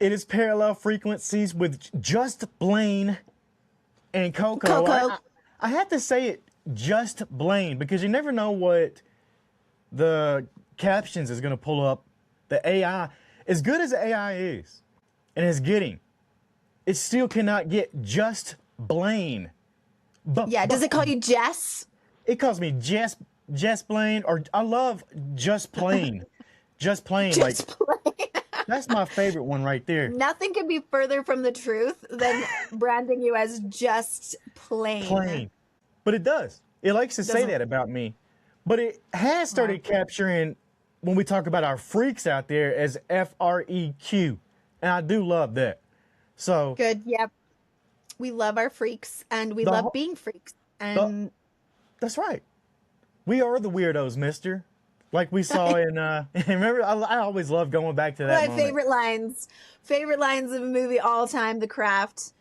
It is parallel frequencies with Just Blane and Coco. Coco. I have to say it, Just Blane, because you never know what the captions is going to pull up. The AI, as good as the AI is, and is getting, it still cannot get Just Blane. Yeah, does it call you Jess? It calls me Jess Blane, or I love Just Plain. Just Plain, Just plain. that's my favorite one right there. Nothing could be further from the truth than branding you as just plain. Plain. But it does. It likes to say that about me. But it has started capturing, when we talk about our freaks out there, as FREQ. And I do love that. So Good, yep. We love our freaks, and we love being freaks. And that's right. We are the weirdos, mister. Like we saw in, remember, I always love going back to that moment. Favorite lines of a movie all time, The Craft.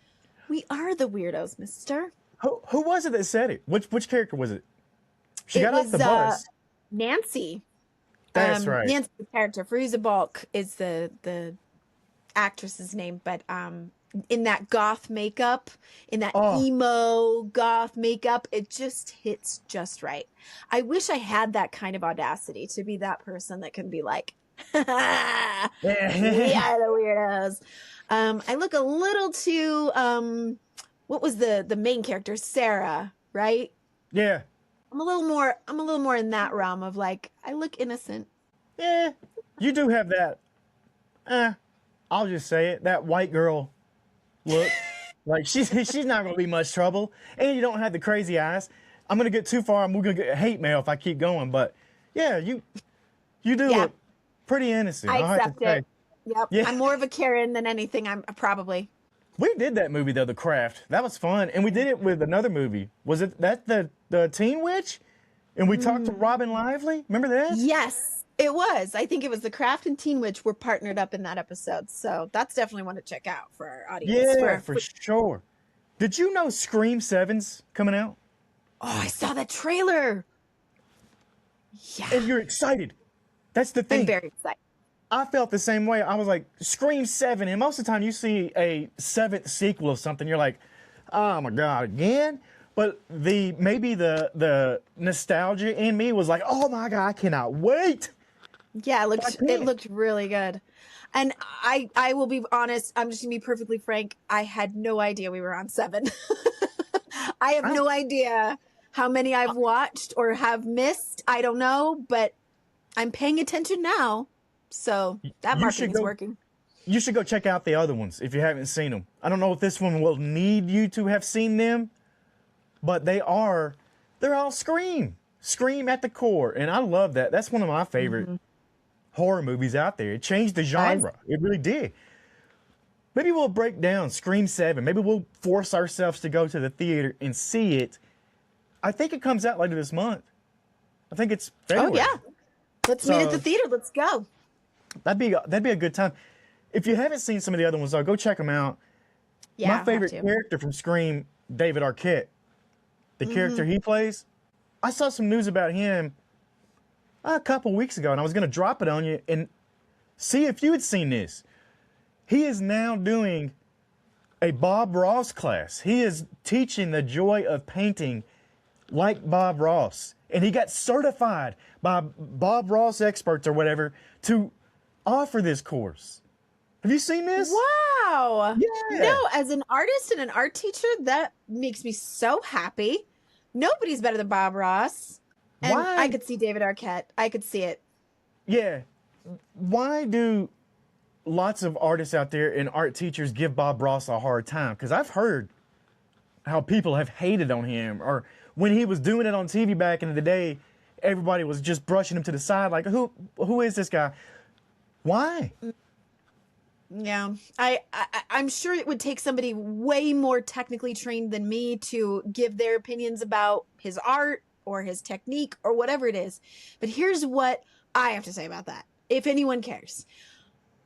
We are the weirdos, mister. Who was it that said it? Which character was it? She got off the bus. Nancy. That's right. Nancy's character, Frieza Balk, is the actress's name, but in that goth makeup, in that emo goth makeup, it just hits just right. I wish I had that kind of audacity to be that person that can be like, we are the weirdos. I look a little too, what was the main character? Sarah, right? Yeah. I'm a little more in that realm of like, I look innocent. Yeah, you do have that. I'll just say it. That white girl look. Like she's not gonna be much trouble. And you don't have the crazy eyes. I'm gonna get too far and we're gonna get hate mail if I keep going. But yeah, you do look pretty innocent. I accept it. Yep. Yeah. I'm more of a Karen than anything. I'm probably. We did that movie though, The Craft. That was fun. And we did it with another movie. Was it that the Teen Witch? And we talked to Robin Lively? Remember that? Yes, it was. I think it was The Craft and Teen Witch were partnered up in that episode. So that's definitely one to check out for our audience. Yeah, for sure. Did you know Scream 7's coming out? Oh, I saw that trailer. Yeah. And you're excited. That's the thing. I'm very excited. I felt the same way. I was like, Scream 7. And most of the time you see a 7th sequel of something, you're like, oh my God, again? But maybe the nostalgia in me was like, oh my God, I cannot wait. Yeah, it looked really good. And I will be honest, I'm just gonna be perfectly frank, I had no idea we were on 7. I have no idea how many I've watched or have missed. I don't know, but I'm paying attention now. So that marketing is working. You should go check out the other ones if you haven't seen them. I don't know if this one will need you to have seen them, but they're all Scream at the core. And I love that. That's one of my favorite horror movies out there. It changed the genre. It really did. Maybe we'll break down Scream 7. Maybe we'll force ourselves to go to the theater and see it. I think it comes out later this month. I think it's February. Oh, yeah. Let's meet at the theater. Let's go. That'd be a good time. If you haven't seen some of the other ones, though, go check them out. Yeah, my favorite character from Scream, David Arquette, the character he plays, I saw some news about him a couple weeks ago, and I was going to drop it on you and see if you had seen this. He is now doing a Bob Ross class. He is teaching the joy of painting like Bob Ross. And he got certified by Bob Ross experts or whatever to offer this course. Have you seen this? Wow. Yeah. No, as an artist and an art teacher, that makes me so happy. Nobody's better than Bob Ross. And Why? I could see David Arquette. I could see it. Yeah. Why do lots of artists out there and art teachers give Bob Ross a hard time? Because I've heard how people have hated on him, or when he was doing it on TV back in the day, everybody was just brushing him to the side like, who is this guy? Why? Yeah, I'm sure it would take somebody way more technically trained than me to give their opinions about his art or his technique or whatever it is. But here's what I have to say about that, if anyone cares.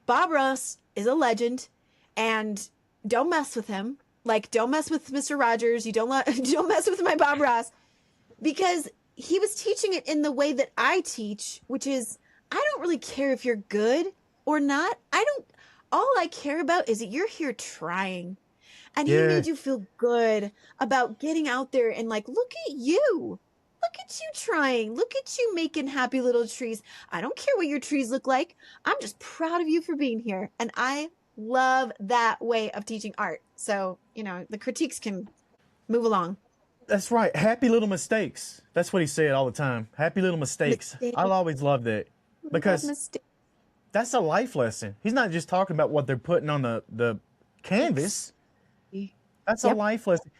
Bob Ross is a legend, and don't mess with him. Like, don't mess with Mr. Rogers. Don't mess with my Bob Ross, because he was teaching it in the way that I teach, which is, I don't really care if you're good or not. all I care about is that you're here trying. And he Yeah. made you feel good about getting out there and like, look at you. Look at you trying. Look at you making happy little trees. I don't care what your trees look like. I'm just proud of you for being here. And I love that way of teaching art. So, the critiques can move along. That's right. Happy little mistakes. That's what he said all the time. Happy little mistakes. I'll always love that because that's a life lesson. He's not just talking about what they're putting on the canvas. That's a life lesson.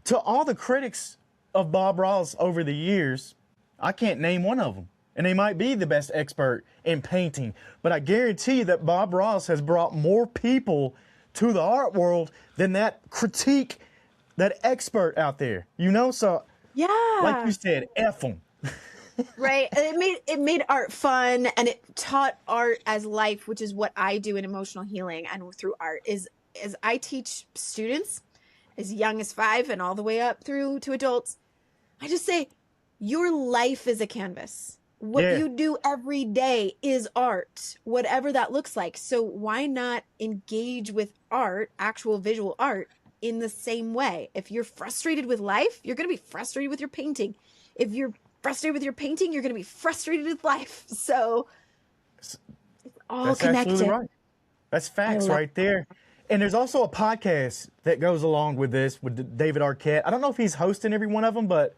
To all the critics of Bob Ross over the years, I can't name one of them. And they might be the best expert in painting. But I guarantee you that Bob Ross has brought more people to the art world than that critique, that expert out there. So like you said, F them. Right. It made art fun, and it taught art as life, which is what I do in emotional healing and through art is I teach students as young as 5 and all the way up through to adults. I just say your life is a canvas. What you do every day is art, whatever that looks like. So why not engage with art, actual visual art, in the same way? If you're frustrated with life, you're going to be frustrated with your painting. If you're frustrated with your painting, you're going to be frustrated with life. So it's all That's connected. absolutely right. That's facts right there. And there's also a podcast that goes along with this with David Arquette. I don't know if he's hosting every one of them, but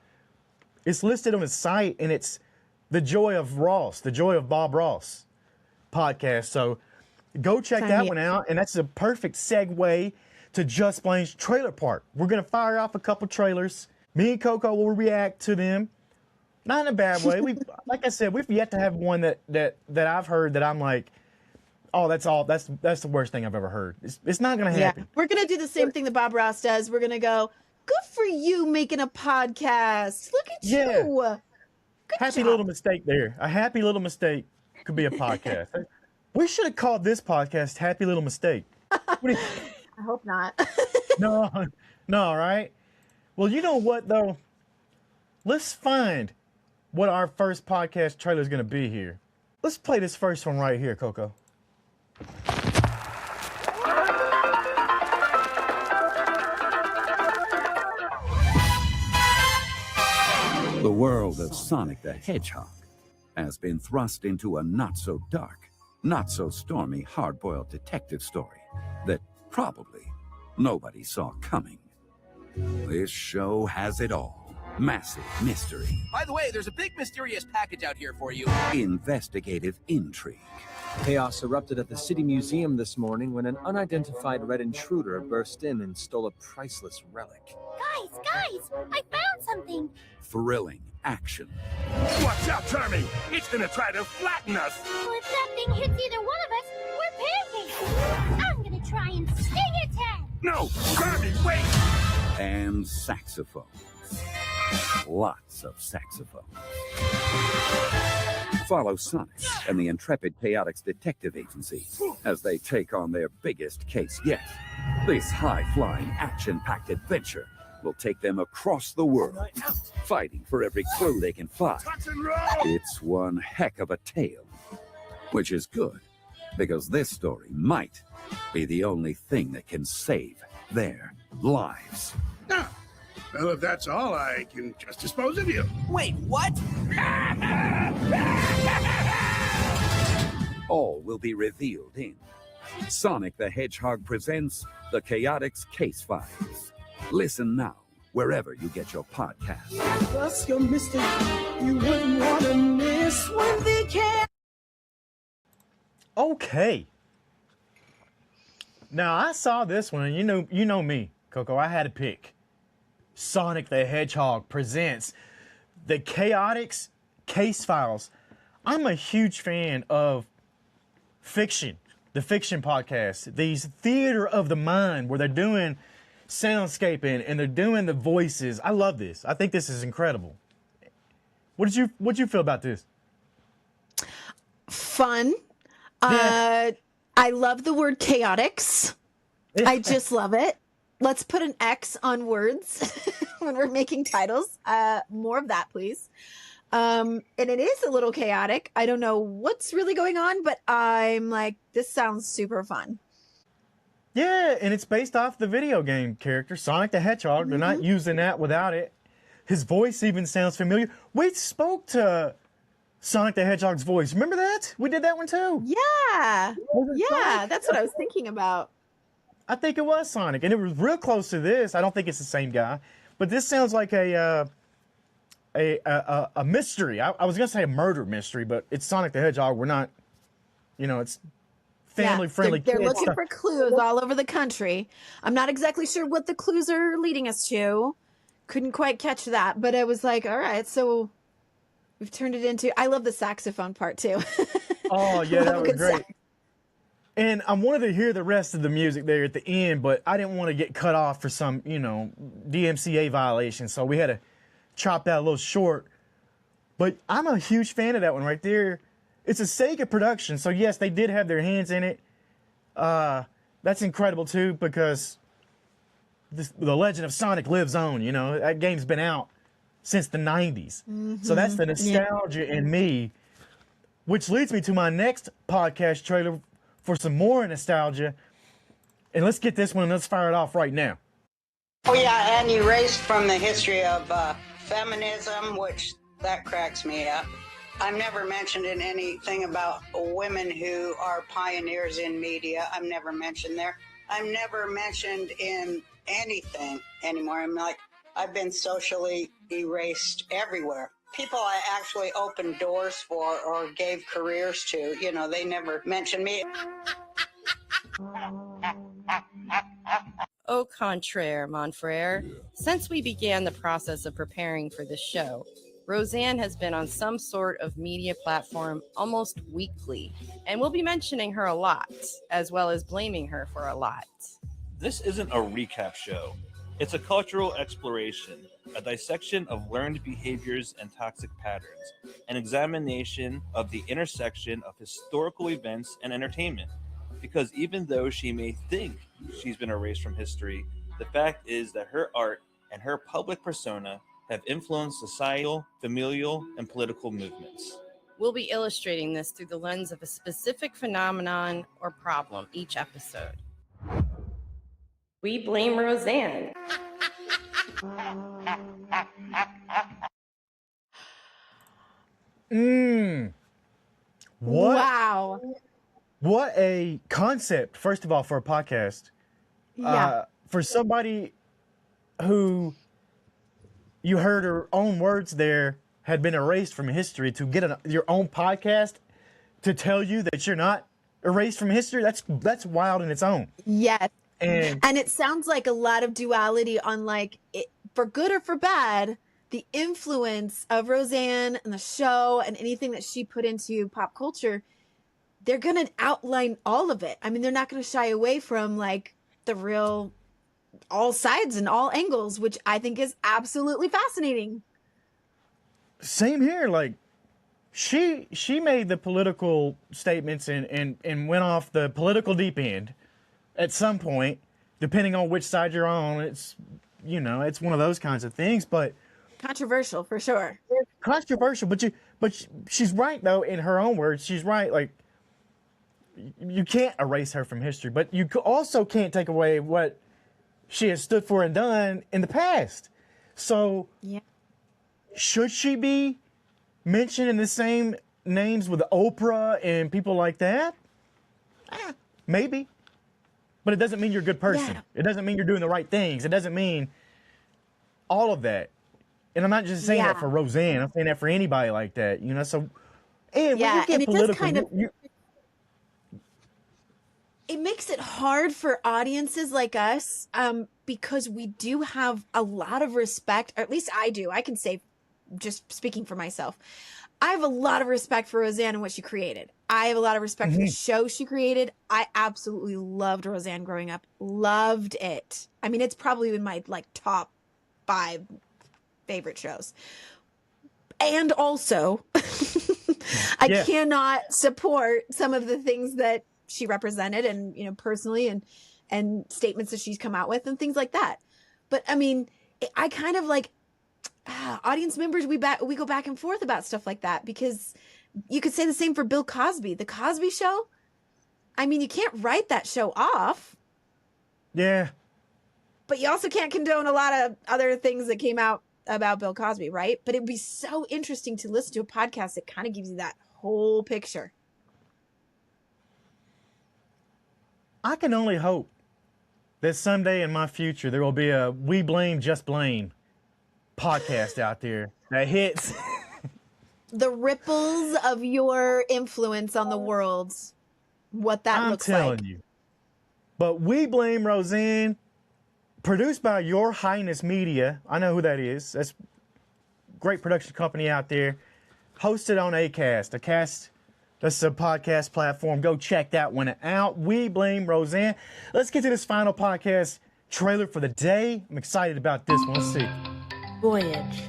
it's listed on his site, and it's The Joy of Bob Ross podcast. So go check that one out. And that's a perfect segue to Just Blane's Trailer Park. We're going to fire off a couple trailers. Me and Coco will react to them. Not in a bad way. Like I said, we've yet to have one that I've heard that I'm like, oh, that's the worst thing I've ever heard. It's not going to happen. Yeah. We're going to do the same thing that Bob Ross does. We're going to go, good for you making a podcast. Look at you. Good happy job. little mistake there. A happy little mistake could be a podcast. We should have called this podcast Happy Little Mistake. What do you think? I hope not. No, right? Well, you know what, though? Let's find what our first podcast trailer is going to be here. Let's play this first one right here, Coco. The world of Sonic the Hedgehog has been thrust into a not-so-dark, not-so-stormy, hard-boiled detective story that probably nobody saw coming. This show has it all. Massive mystery. By the way, there's a big mysterious package out here for you. Investigative intrigue. Chaos erupted at the City Museum this morning when an unidentified red intruder burst in and stole a priceless relic. Guys, I found something. Thrilling action. Watch out, Tommy! It's gonna try to flatten us! Well, if that thing hits either one of us, we're pancakes. I'm gonna try and sting its head. No! Tommy, wait! And saxophones. Lots of saxophones. Follow Sonic and the intrepid Chaotix Detective Agency as they take on their biggest case yet. This high-flying, action-packed adventure will take them across the world, fighting for every clue they can find. Touch and roll! It's one heck of a tale, which is good, because this story might be the only thing that can save their lives. Ah, well, if that's all, I can just dispose of you. Wait, what? All will be revealed in Sonic the Hedgehog presents the Chaotix Case Files. Listen now, wherever you get your podcasts. Plus your mistake, you wouldn't want to miss when they can. Okay. Now, I saw this one, and you know me, Coco. I had to pick. Sonic the Hedgehog presents the Chaotix Case Files. I'm a huge fan of fiction, the fiction podcast, these theater of the mind where they're doing soundscaping and they're doing the voices. I love this. I think this is incredible. What'd you feel about this? Fun. Yeah. I love the word chaotix. I just love it. Let's put an X on words when we're making titles. More of that, please. And it is a little chaotic. I don't know what's really going on, but I'm like, this sounds super fun. Yeah, and it's based off the video game character, Sonic the Hedgehog. They're not using that without it. His voice even sounds familiar. We spoke to Sonic the Hedgehog's voice. Remember that? We did that one too. Yeah. Yeah, Sonic? that's what I was thinking about. I think it was Sonic, and it was real close to this. I don't think it's the same guy, but this sounds like a mystery. I was gonna say a murder mystery, but it's Sonic the Hedgehog. We're not, it's family friendly. They're looking for clues all over the country. I'm not exactly sure what the clues are leading us to. Couldn't quite catch that, but I was like, all right, so we've turned it into. I love the saxophone part too. Oh yeah, that was great. And I wanted to hear the rest of the music there at the end, but I didn't want to get cut off for some, DMCA violation. So we had to chop that a little short. But I'm a huge fan of that one right there. It's a Sega production, so yes, they did have their hands in it. That's incredible too, because the legend of Sonic lives on. That game's been out since the 90s. So that's the nostalgia in me, which leads me to my next podcast trailer for some more nostalgia. And let's get this one and let's fire it off right now. Oh yeah, and you erased from the history of feminism, which that cracks me up. I've never mentioned in anything about women who are pioneers in media. I've never mentioned there. I've never mentioned in anything anymore. I've been socially erased everywhere. People I actually opened doors for or gave careers to, they never mentioned me. Au contraire, mon frere. Since we began the process of preparing for this show, Roseanne has been on some sort of media platform almost weekly, and we'll be mentioning her a lot, as well as blaming her for a lot. This isn't a recap show. It's a cultural exploration, a dissection of learned behaviors and toxic patterns, an examination of the intersection of historical events and entertainment. Because even though she may think she's been erased from history, the fact is that her art and her public persona have influenced societal, familial, and political movements. We'll be illustrating this through the lens of a specific phenomenon or problem each episode. We blame Roseanne. What? Wow. What a concept, first of all, for a podcast. Yeah. For somebody who, you heard her own words there, had been erased from history, to get your own podcast to tell you that you're not erased from history, that's wild in its own. Yes. And it sounds like a lot of duality on for good or for bad, the influence of Roseanne and the show and anything that she put into pop culture. They're going to outline all of it. I mean, they're not going to shy away from the real, all sides and all angles, which I think is absolutely fascinating. Same here. She made the political statements and went off the political deep end at some point, depending on which side you're on. It's, it's one of those kinds of things, but controversial for sure. Controversial, but she's right though, in her own words. She's right. You can't erase her from history, but you also can't take away what she has stood for and done in the past. So, should she be mentioned in the same names with Oprah and people like that? Maybe. But it doesn't mean you're a good person. Yeah. It doesn't mean you're doing the right things. It doesn't mean all of that. And I'm not just saying that for Roseanne. I'm saying that for anybody like that. So, and when you get political, it makes it hard for audiences like us, because we do have a lot of respect, or at least I do. I can say, just speaking for myself, I have a lot of respect for Roseanne and what she created. I have a lot of respect for the show she created. I absolutely loved Roseanne growing up. Loved it. I mean, it's probably in my top 5 favorite shows. And also, I cannot support some of the things that she represented and, personally and statements that she's come out with and things like that. But I mean, I kind of audience members, we go back and forth about stuff like that, because you could say the same for Bill Cosby. The Cosby Show, I mean, you can't write that show off. Yeah. But you also can't condone a lot of other things that came out about Bill Cosby, right? But it'd be so interesting to listen to a podcast that kind of gives you that whole picture. I can only hope that someday in my future there will be a We Blame Just Blane podcast out there that hits. The ripples of your influence on the world, what that looks like. I'm telling you. But We Blame Roseanne, produced by Your Highness Media. I know who that is. That's a great production company out there. Hosted on Acast. That's a podcast platform. Go check that one out. We Blame Roseanne. Let's get to this final podcast trailer for the day. I'm excited about this one. Let's see. Voyage.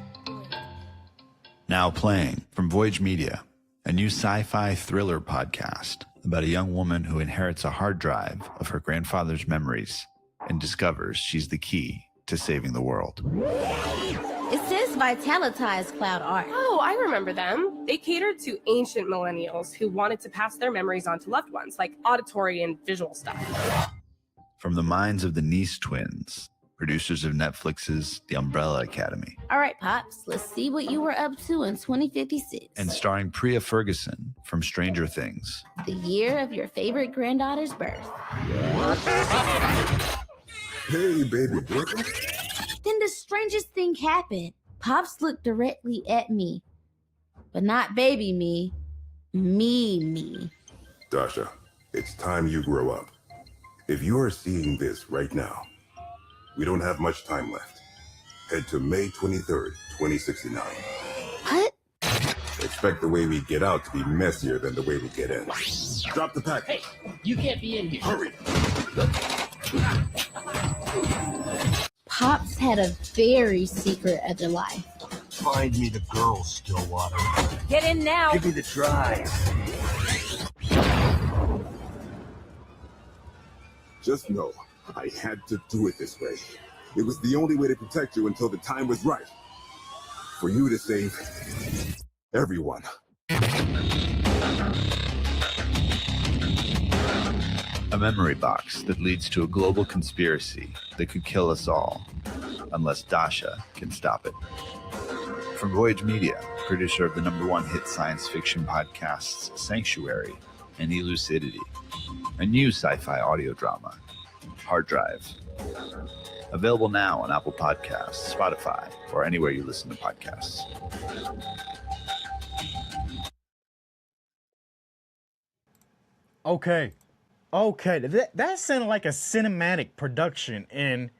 Now playing from Voyage Media, a new sci-fi thriller podcast about a young woman who inherits a hard drive of her grandfather's memories and discovers she's the key to saving the world. It says Vitalitized Cloud Art. Oh, I remember them. They catered to ancient millennials who wanted to pass their memories on to loved ones, like auditory and visual stuff. From the minds of the Nice twins, producers of Netflix's The Umbrella Academy. All right, Pops, let's see what you were up to in 2056. And starring Priya Ferguson from Stranger Things. The year of your favorite granddaughter's birth. Hey, baby boy. Then the strangest thing happened. Pops looked directly at me. But not baby me. Me. Dasha, it's time you grow up. If you are seeing this right now, we don't have much time left. Head to May 23rd, 2069. What? Expect the way we get out to be messier than the way we get in. Drop the package. Hey, you can't be in here. Hurry. Pops had a very secret other life. Find me the girl, Stillwater. Get in now. Give me the drive. Just know, I had to do it this way. It was the only way to protect you until the time was right. For you to save everyone. A memory box that leads to a global conspiracy that could kill us all, unless Dasha can stop it. From Voyage Media, producer of the #1 hit science fiction podcasts Sanctuary and Elucidity, a new sci-fi audio drama, Hard Drive. Available now on Apple Podcasts, Spotify, or anywhere you listen to podcasts. Okay. That sounded like a cinematic production. And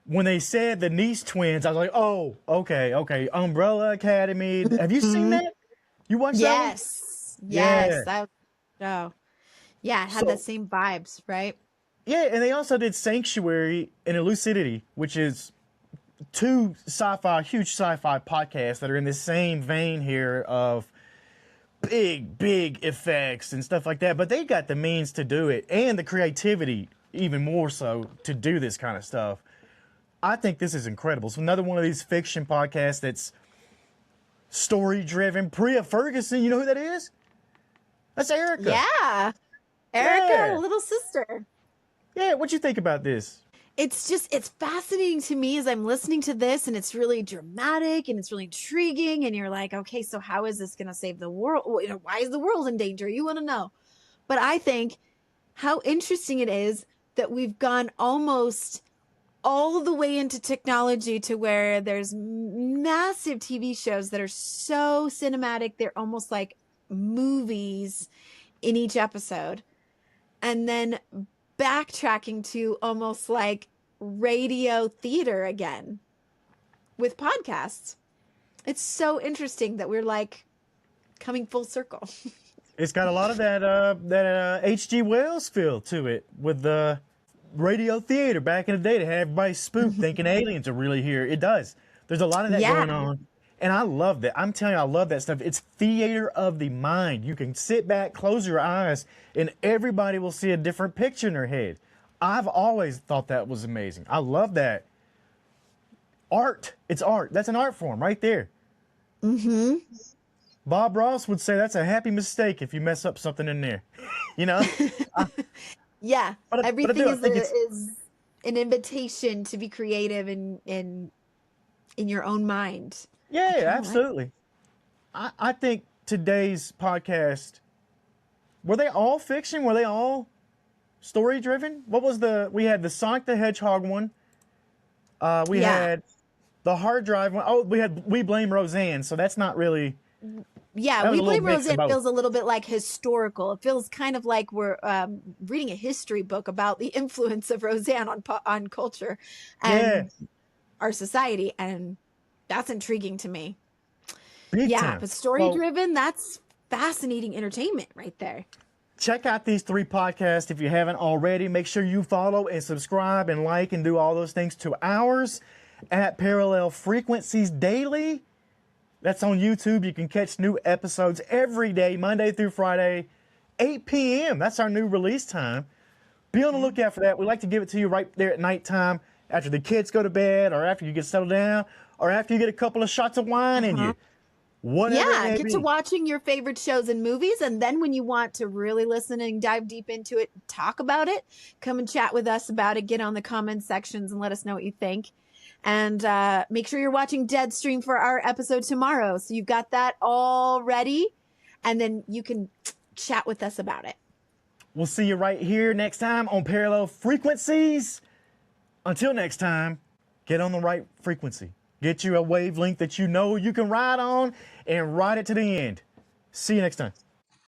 when they said the Nice twins, I was like, oh, okay. Umbrella Academy. Have you seen that? You watched that one? Yes. Yeah. Yeah, it had the same vibes, right? Yeah, and they also did Sanctuary and Elucidity, which is two huge sci-fi podcasts that are in the same vein here of big effects and stuff like that. But they got the means to do it and the creativity even more so to do this kind of stuff. I think this is incredible. So another one of these fiction podcasts that's story-driven. Priya Ferguson, you know who that is? That's Erica. Yeah. Erica, little sister. Yeah, what'd you think about this? It's fascinating to me as I'm listening to this, and it's really dramatic and it's really intriguing. And you're like, okay, so how is this going to save the world? Why is the world in danger? You want to know. But I think how interesting it is that we've gone almost all the way into technology to where there's massive TV shows that are so cinematic. They're almost like movies in each episode. And then backtracking to almost like radio theater again with podcasts. It's so interesting that we're like coming full circle. It's got a lot of that H.G. Wells feel to it with the radio theater back in the day. They had everybody spooked thinking aliens are really here. It does. There's a lot of that going on. And I love that. I'm telling you, I love that stuff. It's theater of the mind. You can sit back, close your eyes, and everybody will see a different picture in their head. I've always thought that was amazing. I love that. art. It's art. That's an art form right there. Mm-hmm. Bob Ross would say that's a happy mistake if you mess up something in there. You know? Yeah. But I Everything do, I think it's- is an invitation to be creative in your own mind. Yeah, absolutely. I think today's podcast, were they all fiction? Were they all story driven? We had the Sonic the Hedgehog one. We had the hard drive one. Oh, we Blame Roseanne, so that's not really. Yeah, was We a little Blame mix of Roseanne both. feels a little bit like historical. It feels kind of like we're reading a history book about the influence of Roseanne on culture and our society, and that's intriguing to me. Big Yeah, time. but story driven, that's fascinating entertainment right there. Check out these 3 podcasts if you haven't already. Make sure you follow and subscribe and like and do all those things to ours at Parallel Frequencies Daily. That's on YouTube. You can catch new episodes every day, Monday through Friday, 8 p.m. That's our new release time. Be on the lookout for that. We like to give it to you right there at nighttime after the kids go to bed or after you get settled down or after you get a couple of shots of wine in you. Whatever it may Get be. to watching your favorite shows and movies, and then when you want to really listen and dive deep into it, talk about it, come and chat with us about it, get on the comment sections and let us know what you think. And make sure you're watching Deadstream for our episode tomorrow. So you've got that all ready, and then you can chat with us about it. We'll see you right here next time on Parallel Frequencies. Until next time, get on the right frequency. Get you a wavelength that you know you can ride on and ride it to the end. See you next time.